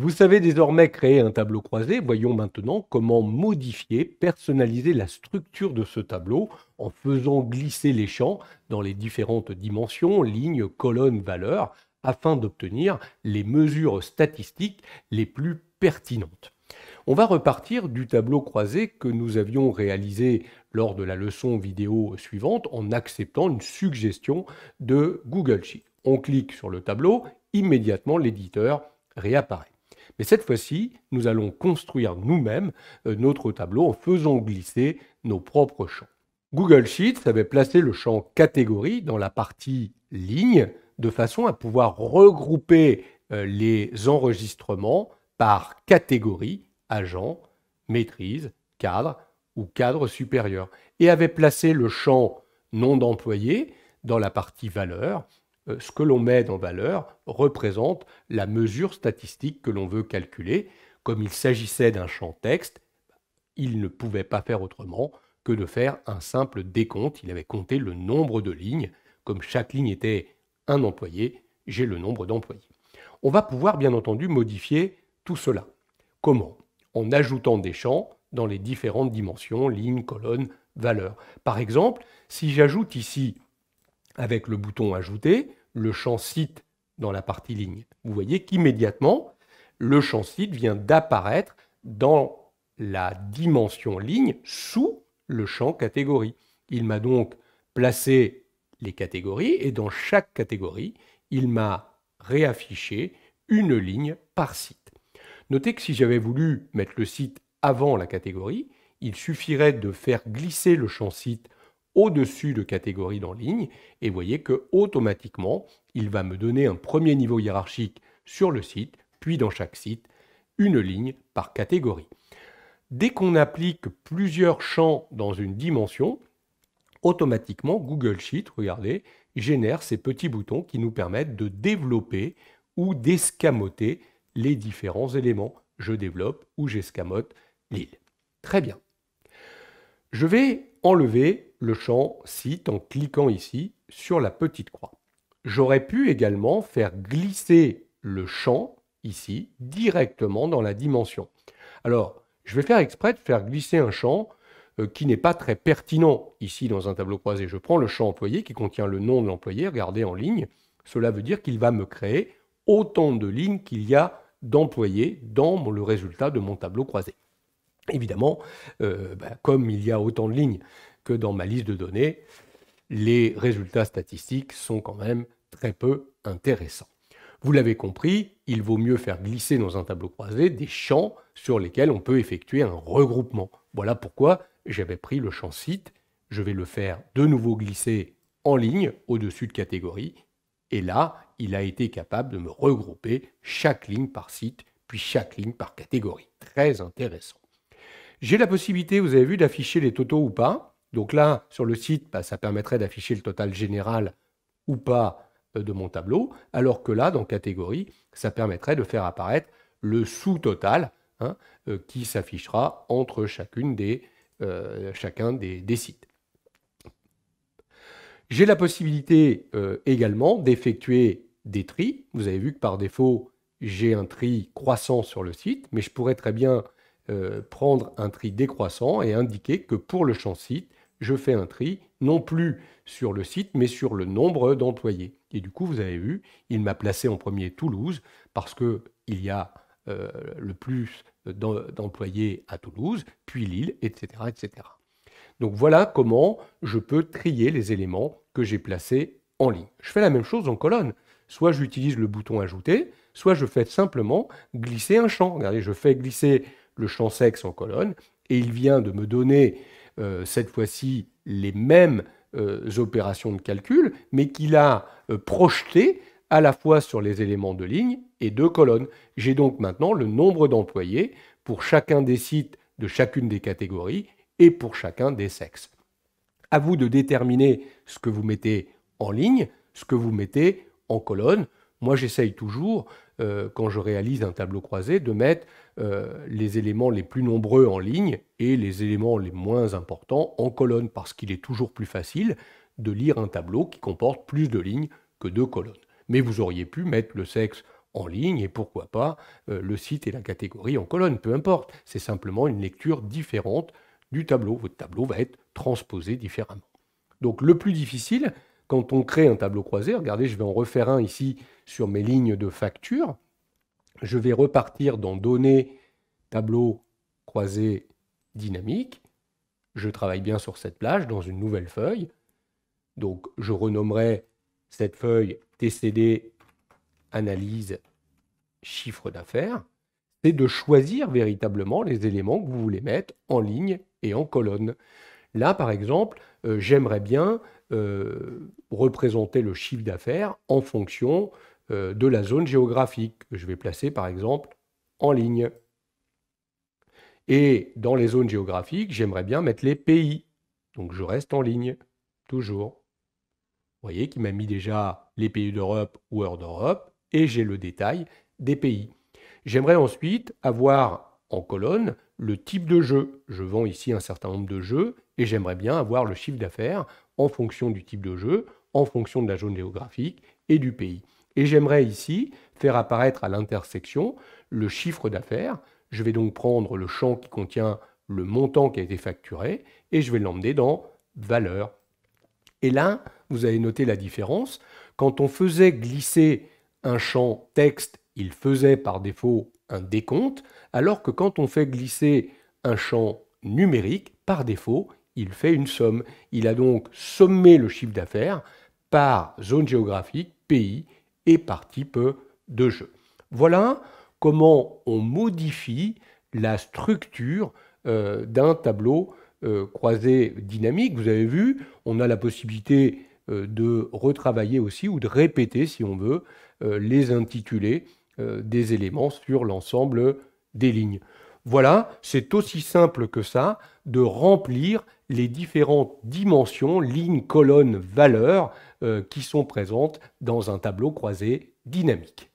Vous savez désormais créer un tableau croisé. Voyons maintenant comment modifier, personnaliser la structure de ce tableau en faisant glisser les champs dans les différentes dimensions, lignes, colonnes, valeurs, afin d'obtenir les mesures statistiques les plus pertinentes. On va repartir du tableau croisé que nous avions réalisé lors de la leçon vidéo suivante en acceptant une suggestion de Google Sheet. On clique sur le tableau, immédiatement l'éditeur réapparaît. Mais cette fois-ci, nous allons construire nous-mêmes notre tableau en faisant glisser nos propres champs. Google Sheets avait placé le champ catégorie dans la partie ligne de façon à pouvoir regrouper les enregistrements par catégorie, agent, maîtrise, cadre ou cadre supérieur, et avait placé le champ nom d'employé dans la partie valeur. Ce que l'on met dans valeur représente la mesure statistique que l'on veut calculer. Comme il s'agissait d'un champ texte, il ne pouvait pas faire autrement que de faire un simple décompte. Il avait compté le nombre de lignes. Comme chaque ligne était un employé, j'ai le nombre d'employés. On va pouvoir bien entendu modifier tout cela. Comment? En ajoutant des champs dans les différentes dimensions, lignes, colonnes, valeurs. Par exemple, si j'ajoute ici, avec le bouton Ajouter, le champ site dans la partie ligne, vous voyez qu'immédiatement, le champ site vient d'apparaître dans la dimension ligne sous le champ catégorie. Il m'a donc placé les catégories et dans chaque catégorie, il m'a réaffiché une ligne par site. Notez que si j'avais voulu mettre le site avant la catégorie, il suffirait de faire glisser le champ site au-dessus de catégorie dans ligne, et vous voyez que automatiquement, il va me donner un premier niveau hiérarchique sur le site, puis dans chaque site, une ligne par catégorie. Dès qu'on applique plusieurs champs dans une dimension, automatiquement, Google Sheet, regardez, génère ces petits boutons qui nous permettent de développer ou d'escamoter les différents éléments. Je développe ou j'escamote l'île. Très bien. Je vais enlever le champ site en cliquant ici sur la petite croix. J'aurais pu également faire glisser le champ ici directement dans la dimension. Alors, je vais faire exprès de faire glisser un champ qui n'est pas très pertinent ici dans un tableau croisé. Je prends le champ employé qui contient le nom de l'employé, regardez en ligne. Cela veut dire qu'il va me créer autant de lignes qu'il y a d'employés dans le résultat de mon tableau croisé. Évidemment, comme il y a autant de lignes que dans ma liste de données, les résultats statistiques sont quand même très peu intéressants. Vous l'avez compris, il vaut mieux faire glisser dans un tableau croisé des champs sur lesquels on peut effectuer un regroupement. Voilà pourquoi j'avais pris le champ site. Je vais le faire de nouveau glisser en ligne au-dessus de catégorie. Et là, il a été capable de me regrouper chaque ligne par site, puis chaque ligne par catégorie. Très intéressant. J'ai la possibilité, vous avez vu, d'afficher les totaux ou pas. Donc là, sur le site, ça permettrait d'afficher le total général ou pas de mon tableau, alors que là, dans catégorie, ça permettrait de faire apparaître le sous-total qui s'affichera entre chacun des sites. J'ai la possibilité également d'effectuer des tris. Vous avez vu que par défaut, j'ai un tri croissant sur le site, mais je pourrais très bien prendre un tri décroissant et indiquer que pour le champ site, je fais un tri non plus sur le site, mais sur le nombre d'employés. Et du coup, vous avez vu, il m'a placé en premier Toulouse parce qu'il y a le plus d'employés à Toulouse, puis Lille, etc., etc. Donc voilà comment je peux trier les éléments que j'ai placés en ligne. Je fais la même chose en colonne. Soit j'utilise le bouton Ajouter, soit je fais simplement glisser un champ. Regardez, je fais glisser le champ sexe en colonne et il vient de me donner cette fois-ci les mêmes opérations de calcul, mais qu'il a projeté à la fois sur les éléments de ligne et de colonne. J'ai donc maintenant le nombre d'employés pour chacun des sites de chacune des catégories et pour chacun des sexes. À vous de déterminer ce que vous mettez en ligne, ce que vous mettez en colonne. Moi, j'essaye toujours, quand je réalise un tableau croisé, de mettre les éléments les plus nombreux en ligne et les éléments les moins importants en colonne, parce qu'il est toujours plus facile de lire un tableau qui comporte plus de lignes que de colonnes. Mais vous auriez pu mettre le sexe en ligne et pourquoi pas le site et la catégorie en colonne, peu importe. C'est simplement une lecture différente du tableau. Votre tableau va être transposé différemment. Donc le plus difficile, quand on crée un tableau croisé, regardez, je vais en refaire un ici sur mes lignes de facture. Je vais repartir dans Données, tableau croisé dynamique. Je travaille bien sur cette plage dans une nouvelle feuille. Donc je renommerai cette feuille TCD analyse chiffre d'affaires. C'est de choisir véritablement les éléments que vous voulez mettre en ligne et en colonne. Là, par exemple, j'aimerais bien représenter le chiffre d'affaires en fonction de la zone géographique que je vais placer, par exemple, en ligne. Et dans les zones géographiques, j'aimerais bien mettre les pays. Donc, je reste en ligne, toujours. Vous voyez qu'il m'a mis déjà les pays d'Europe ou hors d'Europe, et j'ai le détail des pays. J'aimerais ensuite avoir en colonne le type de jeu. Je vends ici un certain nombre de jeux et j'aimerais bien avoir le chiffre d'affaires en fonction du type de jeu, en fonction de la zone géographique et du pays. Et j'aimerais ici faire apparaître à l'intersection le chiffre d'affaires. Je vais donc prendre le champ qui contient le montant qui a été facturé et je vais l'emmener dans valeur. Et là, vous avez noté la différence. Quand on faisait glisser un champ texte, il faisait par défaut un décompte, alors que quand on fait glisser un champ numérique, par défaut, il fait une somme. Il a donc sommé le chiffre d'affaires par zone géographique, pays et par type de jeu. Voilà comment on modifie la structure d'un tableau croisé dynamique. Vous avez vu, on a la possibilité de retravailler aussi ou de répéter, si on veut, les intitulés des éléments sur l'ensemble des lignes. Voilà, c'est aussi simple que ça de remplir les différentes dimensions, lignes, colonnes, valeurs qui sont présentes dans un tableau croisé dynamique.